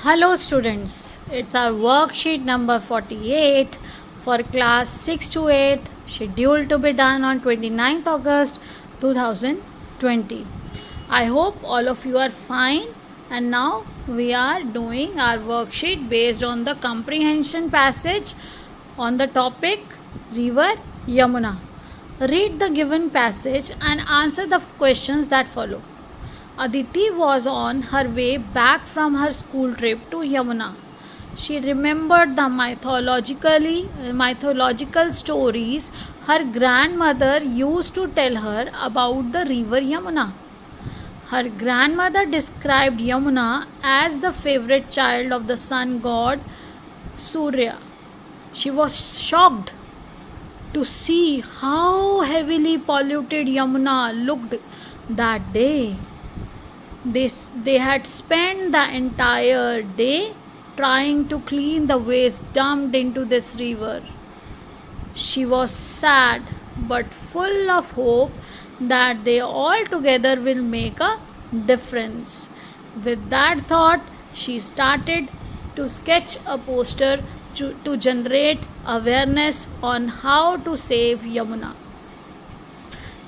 Hello students, it's our worksheet number 48 for class 6 to 8 scheduled to be done on 29th August 2020. I hope all of you are fine and now we are doing our worksheet based on the comprehension passage on the topic River Yamuna. Read the given passage and answer the questions that follow. Aditi was on her way back from her school trip to Yamuna. She remembered the mythological stories her grandmother used to tell her about the river Yamuna. Her grandmother described Yamuna as the favorite child of the sun god Surya. She was shocked to see how heavily polluted Yamuna looked that day. They had spent the entire day trying to clean the waste dumped into this river. She was sad but full of hope that they all together will make a difference. With that thought, she started to sketch a poster to generate awareness on how to save Yamuna.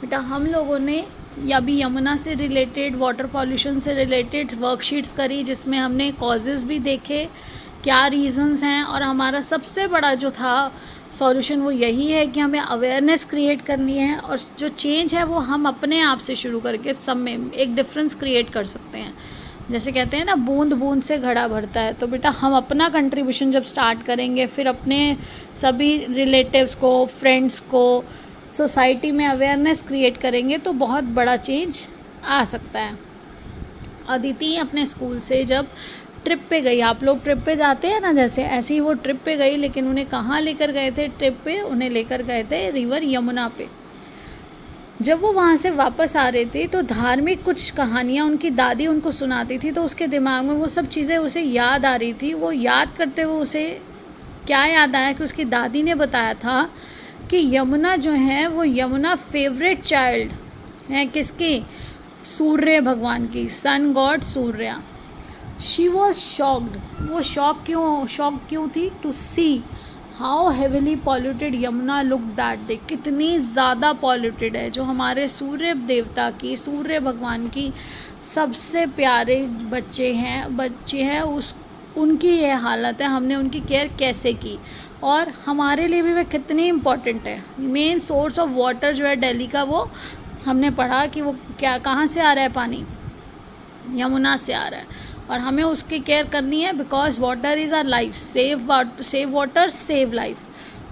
बेटा हम लोगों ने या भी यमुना से related water pollution से related worksheets करी जिसमें हमने कॉजेज़ भी देखे क्या रीज़न्स हैं और हमारा सबसे बड़ा जो था सॉल्यूशन वो यही है कि हमें अवेयरनेस क्रिएट करनी है और जो चेंज है वो हम अपने आप से शुरू करके सब में एक डिफरेंस क्रिएट कर सकते हैं. जैसे कहते हैं ना बूंद बूंद से घड़ा भरता है. तो बेटा हम अपना कंट्रीब्यूशन जब स्टार्ट करेंगे फिर अपने सभी रिलेटिव्स को फ्रेंड्स को सोसाइटी में अवेयरनेस क्रिएट करेंगे तो बहुत बड़ा चेंज आ सकता है. अदिति अपने स्कूल से जब ट्रिप पे गई, आप लोग ट्रिप पे जाते हैं ना जैसे ऐसे ही वो ट्रिप पे गई, लेकिन उन्हें कहाँ लेकर गए थे ट्रिप पे? उन्हें लेकर गए थे रिवर यमुना पे. जब वो वहाँ से वापस आ रहे थे तो धार्मिक कुछ कहानियाँ उनकी दादी उनको सुनाती थी तो उसके दिमाग में वो सब चीज़ें उसे याद आ रही थी. वो याद करते हुए उसे क्या याद आया कि उसकी दादी ने बताया था कि यमुना जो है वो यमुना फेवरेट चाइल्ड है किसकी? सूर्य भगवान की, sun god Surya. She was shocked. वो शॉक क्यों थी? To see how heavily polluted Yamuna look that day. कितनी ज़्यादा पॉल्यूटेड है. जो हमारे सूर्य देवता की, सूर्य भगवान की सबसे प्यारे बच्चे हैं उनकी ये हालत है. हमने उनकी केयर कैसे की और हमारे लिए भी वह कितनी इम्पोर्टेंट है. मेन सोर्स ऑफ वाटर जो है दिल्ली का वो हमने पढ़ा कि वो कहाँ से आ रहा है पानी? यमुना से आ रहा है और हमें उसकी केयर करनी है because water is our life. Save water save life.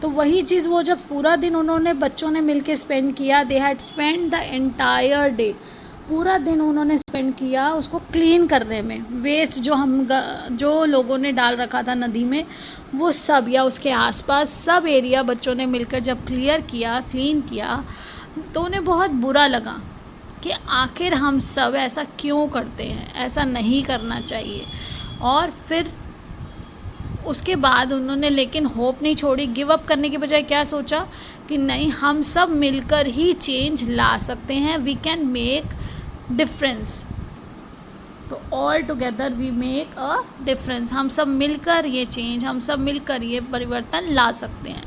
तो वही चीज़ वो जब पूरा दिन उन्होंने बच्चों ने मिलके स्पेंड किया, they had spend the entire day. पूरा दिन उन्होंने स्पेंड किया उसको क्लीन करने में. वेस्ट जो लोगों ने डाल रखा था नदी में वो सब या उसके आसपास सब एरिया बच्चों ने मिलकर जब क्लीन किया तो उन्हें बहुत बुरा लगा कि आखिर हम सब ऐसा क्यों करते हैं, ऐसा नहीं करना चाहिए. और फिर उसके बाद उन्होंने लेकिन होप नहीं छोड़ी. गिव अप करने के बजाय क्या सोचा कि नहीं, हम सब मिलकर ही चेंज ला सकते हैं. We can make difference. तो all together we make a difference. हम सब मिलकर ये परिवर्तन ला सकते हैं.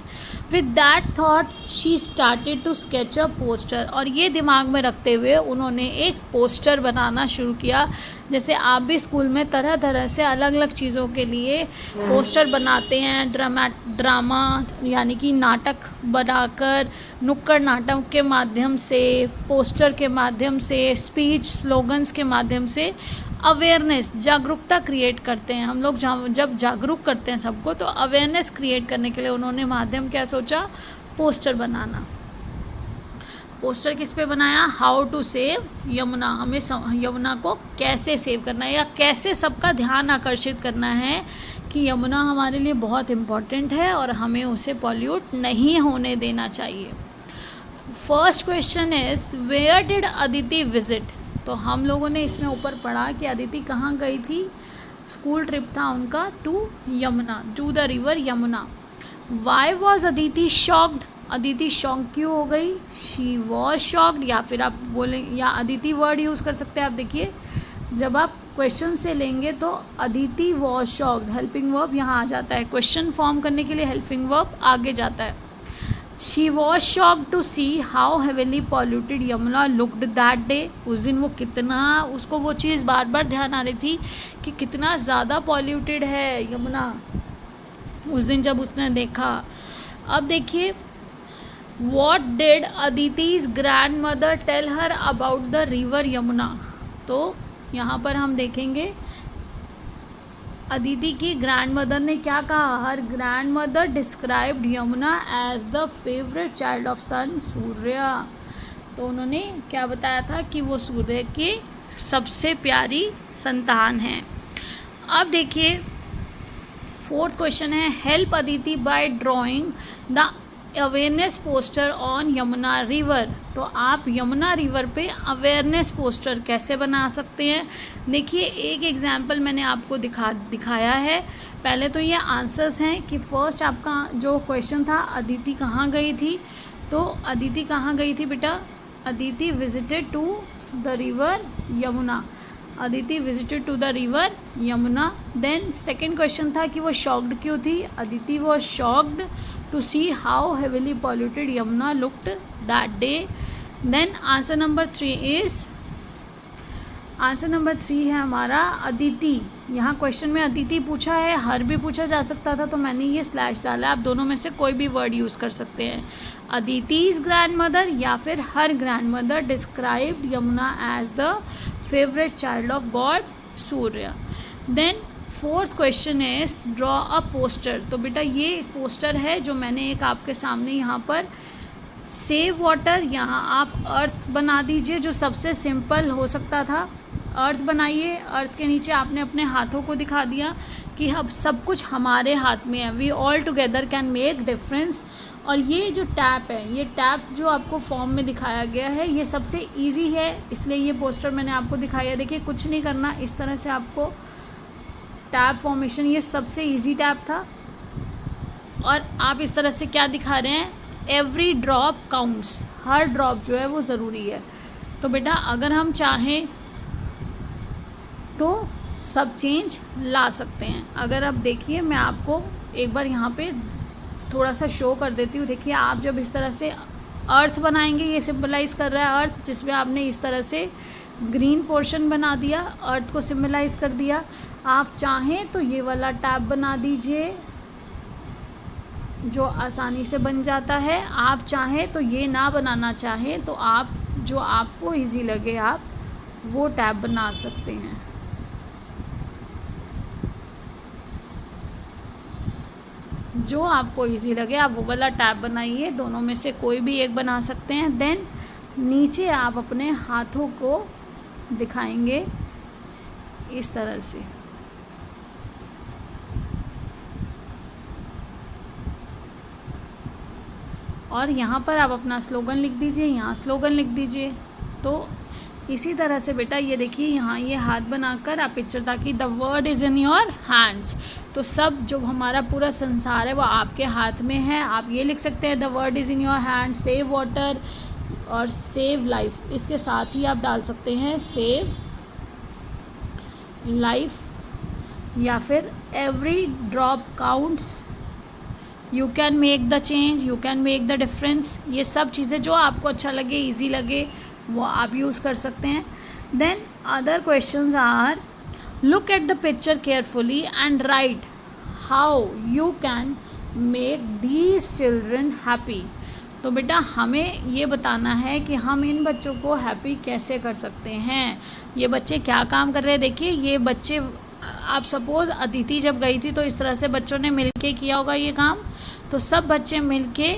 With that thought she started to sketch a poster. और ये दिमाग में रखते हुए उन्होंने एक पोस्टर बनाना शुरू किया. जैसे आप भी स्कूल में तरह तरह से अलग अलग चीज़ों के लिए पोस्टर बनाते हैं. ड्रामा यानी कि नाटक बनाकर, नुक्कड़ नाटक के माध्यम से, पोस्टर के माध्यम से, स्पीच स्लोगन्स के माध्यम से अवेयरनेस, जागरूकता क्रिएट करते हैं. हम लोग जब जागरूक करते हैं सबको तो अवेयरनेस क्रिएट करने के लिए उन्होंने माध्यम क्या सोचा? पोस्टर बनाना. पोस्टर किस पे बनाया? How to save Yamuna. हमें यमुना को कैसे सेव करना है या कैसे सबका ध्यान आकर्षित करना है कि यमुना हमारे लिए बहुत इम्पॉर्टेंट है और हमें उसे पॉल्यूट नहीं होने देना चाहिए. First question is where did Aditi visit. तो हम लोगों ने इसमें ऊपर पढ़ा कि अदिति कहाँ गई थी? स्कूल ट्रिप था उनका to Yamuna, to the river Yamuna. Why was Aditi shocked. Aditi shock क्यों हो गई? She was shocked. या फिर आप बोले या अदिति वर्ड यूज़ कर सकते हैं. आप देखिए जब आप क्वेश्चन से लेंगे तो Aditi was shocked, helping verb यहाँ आ जाता है, क्वेश्चन फॉर्म करने के लिए हेल्पिंग वर्ब आगे जाता है। She was shocked to see how heavily polluted Yamuna looked that day, उस दिन वो कितना, उसको वो चीज़ बार बार ध्यान आ रही थी कि कितना ज़्यादा पॉल्यूटेड है यमुना, उस दिन जब उसने देखा। अब देखिए, what did Aditi's grandmother tell her about the river Yamuna, तो यहाँ पर हम देखेंगे अदिति की ग्रैंड मदर ने क्या कहा। Her grandmother described Yamuna as the favourite child of sun Surya, तो उन्होंने क्या बताया था कि वो सूर्य की सबसे प्यारी संतान है। अब देखिए फोर्थ क्वेश्चन है, help Aditi by drawing the awareness poster on Yamuna river, तो आप यमुना रिवर पे अवेयरनेस पोस्टर कैसे बना सकते हैं। देखिए एक एग्जाम्पल मैंने आपको दिखाया है। पहले तो ये आंसर्स हैं कि फर्स्ट आपका जो क्वेश्चन था अदिति कहाँ गई थी, तो अदिति कहाँ गई थी बेटा, Aditi visited to the river Yamuna, Aditi visited to the river Yamuna. Then second question था कि वो शॉक्ड क्यों थी, Aditi was shocked to see how heavily polluted Yamuna looked that day. Then answer number 3 is, answer number 3 है हमारा अदिति। यहाँ क्वेश्चन में अदिति पूछा है, हर भी पूछा जा सकता था, तो मैंने ये स्लैश डाला। आप दोनों में से कोई भी वर्ड यूज़ कर सकते हैं, अदिति's ग्रैंड मदर या फिर her grandmother described Yamuna as the favourite child of god Surya. Then fourth question is draw a poster, तो बेटा ये पोस्टर है जो मैंने एक आपके सामने यहाँ पर सेव वाटर, यहाँ आप अर्थ बना दीजिए, जो सबसे सिंपल हो सकता था। अर्थ बनाइए, अर्थ के नीचे आपने अपने हाथों को दिखा दिया कि अब सब कुछ हमारे हाथ में है, we all together can make difference. और ये जो टैप है, ये टैप जो आपको फॉर्म में दिखाया गया है, ये सबसे ईजी है, इसलिए ये पोस्टर मैंने आपको दिखाया। देखिए कुछ नहीं करना, इस तरह से आपको टैप फॉर्मेशन, ये सबसे इजी टैप था। और आप इस तरह से क्या दिखा रहे हैं, एवरी ड्रॉप काउंट्स, हर ड्रॉप जो है वो ज़रूरी है। तो बेटा अगर हम चाहें तो सब चेंज ला सकते हैं। अगर आप देखिए, मैं आपको एक बार यहाँ पे थोड़ा सा शो कर देती हूँ। देखिए आप जब इस तरह से अर्थ बनाएंगे, ये सिंबलाइज कर रहा है अर्थ, जिसमें आपने इस तरह से ग्रीन पोर्शन बना दिया, अर्थ को सिंबलाइज कर दिया। आप चाहें तो ये वाला टैब बना दीजिए जो आसानी से बन जाता है। आप चाहें तो ये ना बनाना चाहें तो आप जो आपको इजी लगे आप वो टैब बना सकते हैं। जो आपको इजी लगे आप वो वाला टैब बनाइए, दोनों में से कोई भी एक बना सकते हैं। देन नीचे आप अपने हाथों को दिखाएंगे इस तरह से, और यहाँ पर आप अपना स्लोगन लिख दीजिए, यहाँ स्लोगन लिख दीजिए। तो इसी तरह से बेटा ये देखिए यहाँ ये हाथ बनाकर आप पिक्चर, ताकि the word is in your hands, तो सब जो हमारा पूरा संसार है वो आपके हाथ में है। आप ये लिख सकते हैं the word is in your hand, save water और सेव लाइफ, इसके साथ ही आप डाल सकते हैं सेव लाइफ, या फिर every drop counts, you can make the change, you can make the difference. ये सब चीज़ें जो आपको अच्छा लगे, इजी लगे, वो आप यूज़ कर सकते हैं। Then other questions are, look at the picture carefully and write how you can make these children happy. तो बेटा हमें ये बताना है कि हम इन बच्चों को हैप्पी कैसे कर सकते हैं। ये बच्चे क्या काम कर रहे हैं, देखिए ये बच्चे, आप सपोज़ अदिति जब गई थी तो इस तरह से बच्चों ने मिलके किया होगा ये काम। तो सब बच्चे मिलके,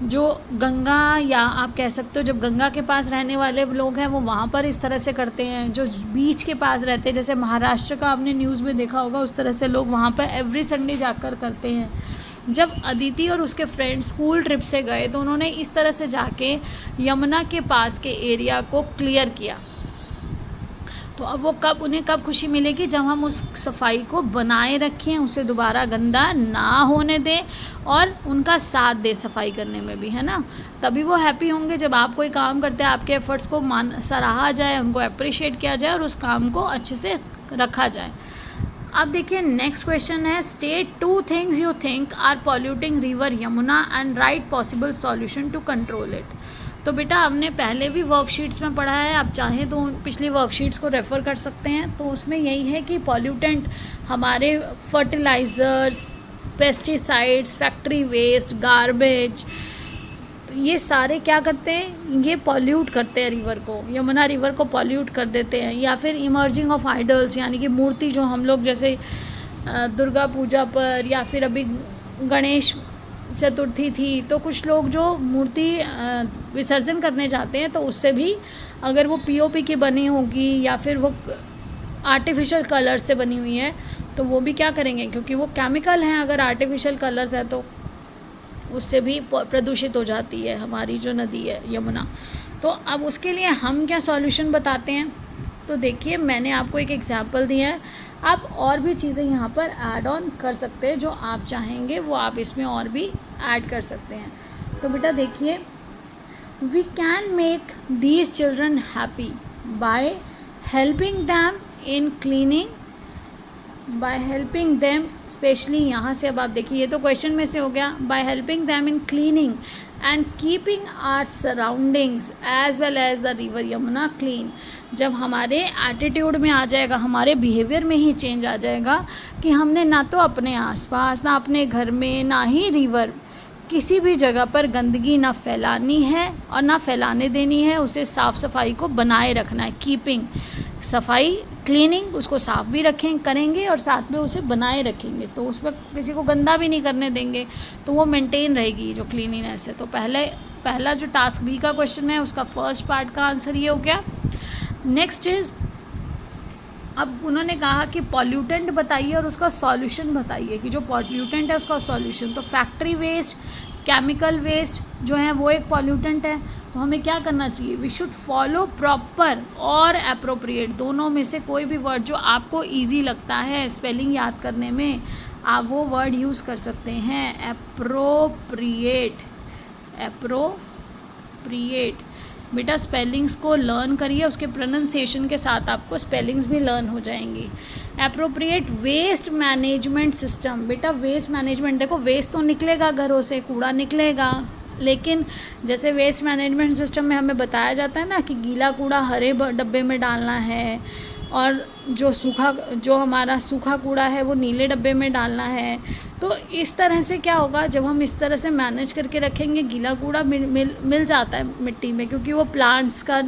जो गंगा, या आप कह सकते हो जब गंगा के पास रहने वाले लोग हैं वो वहाँ पर इस तरह से करते हैं, जो बीच के पास रहते हैं, जैसे महाराष्ट्र का आपने न्यूज़ में देखा होगा, उस तरह से लोग वहाँ पर एवरी संडे जाकर करते हैं। जब अदिति और उसके फ्रेंड्स स्कूल ट्रिप से गए तो उन्होंने इस तरह से जाके यमुना के पास के एरिया को क्लियर किया। तो अब वो कब उन्हें कब खुशी मिलेगी, जब हम उस सफाई को बनाए रखें, उसे दोबारा गंदा ना होने दें और उनका साथ दें सफाई करने में भी, है ना। तभी वो हैप्पी होंगे। जब आप कोई काम करते हैं, आपके एफर्ट्स को सराहा जाए, उनको अप्रिशिएट किया जाए और उस काम को अच्छे से रखा जाए। अब देखिए नेक्स्ट क्वेश्चन है, state 2 things you think are polluting river Yamuna and write possible solution to control it. तो बेटा हमने पहले भी वर्कशीट्स में पढ़ा है, आप चाहें तो पिछली वर्कशीट्स को रेफ़र कर सकते हैं। तो उसमें यही है कि पॉल्यूटेंट हमारे fertilizers, pesticides, factory waste, garbage, तो ये सारे क्या करते हैं, ये पॉल्यूट करते हैं रिवर को, यमुना रिवर को पॉल्यूट कर देते हैं। या फिर इमर्जिंग ऑफ आइडल्स, यानी कि मूर्ति जो हम लोग जैसे दुर्गा पूजा पर या फिर अभी गणेश चतुर्थी थी, तो कुछ लोग जो मूर्ति विसर्जन करने जाते हैं तो उससे भी अगर वो पीओपी की बनी होगी या फिर वो आर्टिफिशियल कलर से बनी हुई है तो वो भी क्या करेंगे, क्योंकि वो केमिकल हैं, अगर आर्टिफिशियल कलर्स है तो उससे भी प्रदूषित हो जाती है हमारी जो नदी है यमुना। तो अब उसके लिए हम क्या सॉल्यूशन बताते हैं, तो देखिए मैंने आपको एक एग्जांपल दिया है, आप और भी चीज़ें यहाँ पर ऐड ऑन कर सकते हैं, जो आप चाहेंगे वो आप इसमें और भी ऐड कर सकते हैं। तो बेटा देखिए, we can make these children happy by helping them in cleaning, by helping them specially, यहाँ से अब आप देखिए ये तो क्वेश्चन में से हो गया, by helping them in cleaning and keeping our surroundings as well as the river Yamuna clean. जब हमारे एटीट्यूड में आ जाएगा, हमारे बिहेवियर में ही चेंज आ जाएगा कि हमने ना तो अपने आसपास, ना अपने घर में, ना ही रिवर, किसी भी जगह पर गंदगी ना फैलानी है और ना फैलाने देनी है, उसे साफ़ सफाई को बनाए रखना है। कीपिंग, सफाई, क्लीनिंग, उसको साफ़ भी करेंगे और साथ में उसे बनाए रखेंगे, तो उसमें किसी को गंदा भी नहीं करने देंगे, तो वो मेंटेन रहेगी जो क्लीनिनेस है। तो पहला जो टास्क बी का क्वेश्चन है उसका फर्स्ट पार्ट का आंसर ये हो गया। नेक्स्ट इज, अब उन्होंने कहा कि पॉल्यूटेंट बताइए और उसका सॉल्यूशन बताइए, कि जो पॉल्यूटेंट है उसका सॉल्यूशन। तो फैक्ट्री वेस्ट, केमिकल वेस्ट जो है वो एक पॉल्यूटेंट है, तो हमें क्या करना चाहिए, वी शुड फॉलो प्रॉपर और अप्रोप्रिएट, दोनों में से कोई भी वर्ड जो आपको ईजी लगता है स्पेलिंग याद करने में, आप वो वर्ड यूज़ कर सकते हैं। Appropriate, appropriate. बेटा स्पेलिंग्स को लर्न करिए, उसके प्रोनाउंसिएशन के साथ आपको स्पेलिंग्स भी लर्न हो जाएंगी। अप्रोप्रिएट वेस्ट मैनेजमेंट सिस्टम, बेटा वेस्ट मैनेजमेंट, देखो वेस्ट तो निकलेगा घरों से, कूड़ा निकलेगा, लेकिन जैसे वेस्ट मैनेजमेंट सिस्टम में हमें बताया जाता है ना कि गीला कूड़ा हरे डब्बे में डालना है और जो हमारा सूखा कूड़ा है वो नीले डब्बे में डालना है। तो इस तरह से क्या होगा, जब हम इस तरह से मैनेज करके रखेंगे, गीला कूड़ा मिल जाता है मिट्टी में, क्योंकि वो प्लांट्स का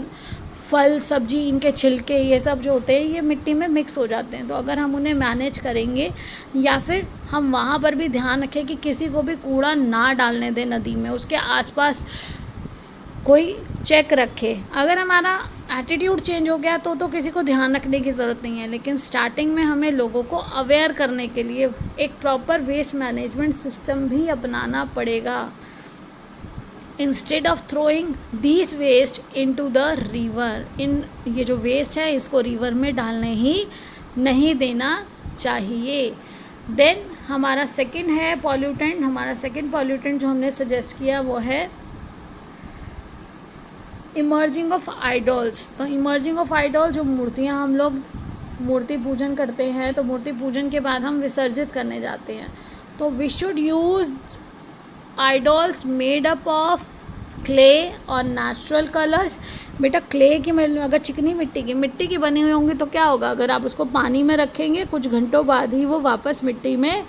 फल, सब्जी, इनके छिलके, ये सब जो होते हैं ये मिट्टी में मिक्स हो जाते हैं। तो अगर हम उन्हें मैनेज करेंगे, या फिर हम वहाँ पर भी ध्यान रखें कि किसी को भी कूड़ा ना डालने दें नदी में, उसके आसपास कोई चेक रखे। अगर हमारा एटीट्यूड चेंज हो गया तो किसी को ध्यान रखने की ज़रूरत नहीं है, लेकिन स्टार्टिंग में हमें लोगों को अवेयर करने के लिए एक प्रॉपर वेस्ट मैनेजमेंट सिस्टम भी अपनाना पड़ेगा। Instead of throwing this waste into the river, ये जो वेस्ट है इसको रिवर में डालने ही नहीं देना चाहिए। देन हमारा सेकंड है पॉल्यूटेंट, हमारा सेकंड पॉल्यूटेंट जो हमने सजेस्ट किया वो है इमर्जिंग ऑफ आइडल्स। तो इमर्जिंग ऑफ आइडल्स, जो मूर्तियाँ हम लोग मूर्ति पूजन करते हैं, तो मूर्ति पूजन के बाद हम विसर्जित करने जाते हैं, तो we should use idols made up of clay और नेचुरल कलर्स। बेटा क्ले की, अगर चिकनी मिट्टी की बनी हुई होंगी तो क्या होगा, अगर आप उसको पानी में रखेंगे कुछ घंटों बाद ही वो वापस मिट्टी में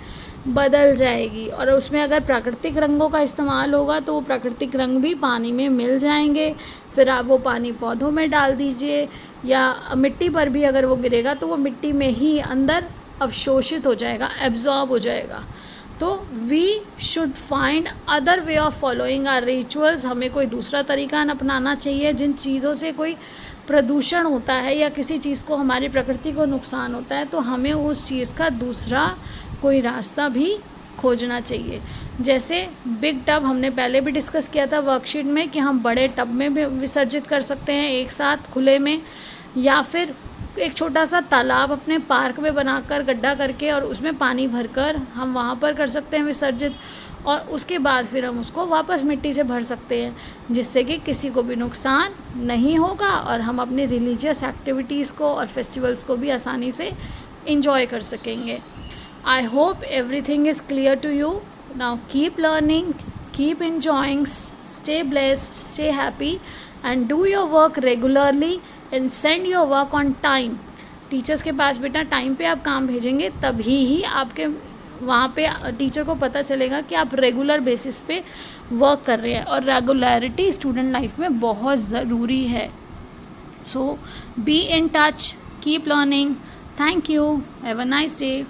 बदल जाएगी, और उसमें अगर प्राकृतिक रंगों का इस्तेमाल होगा तो वो प्राकृतिक रंग भी पानी में मिल जाएंगे। फिर आप वो पानी पौधों में डाल दीजिए, या मिट्टी पर भी अगर वो गिरेगा तो वो मिट्टी में ही अंदर अवशोषित हो जाएगा, एब्जॉर्ब हो जाएगा। तो we should find other way of following our rituals, हमें कोई दूसरा तरीका अपनाना चाहिए। जिन चीज़ों से कोई प्रदूषण होता है या किसी चीज़ को, हमारी प्रकृति को नुकसान होता है, तो हमें उस चीज़ का दूसरा कोई रास्ता भी खोजना चाहिए। जैसे बिग टब हमने पहले भी डिस्कस किया था वर्कशीट में, कि हम बड़े टब में भी विसर्जित कर सकते हैं एक साथ खुले में, या फिर एक छोटा सा तालाब अपने पार्क में बनाकर गड्ढा करके और उसमें पानी भरकर हम वहाँ पर कर सकते हैं विसर्जित, और उसके बाद फिर हम उसको वापस मिट्टी से भर सकते हैं, जिससे कि किसी को भी नुकसान नहीं होगा और हम अपनी रिलीजियस एक्टिविटीज़ को और फेस्टिवल्स को भी आसानी से इंजॉय कर सकेंगे. I hope everything is clear to you. Now keep learning, keep enjoying, stay blessed, stay happy, and do your work regularly and send your work on time. Teachers के पास बेटा टाइम पे आप काम भेजेंगे तभी ही आपके वहाँ पे टीचर को पता चलेगा कि आप रेगुलर बेसिस पे वर्क कर रहे हैं, और रेगुलरिटी स्टूडेंट लाइफ में बहुत ज़रूरी है. So be in touch, keep learning. Thank you. Have a nice day.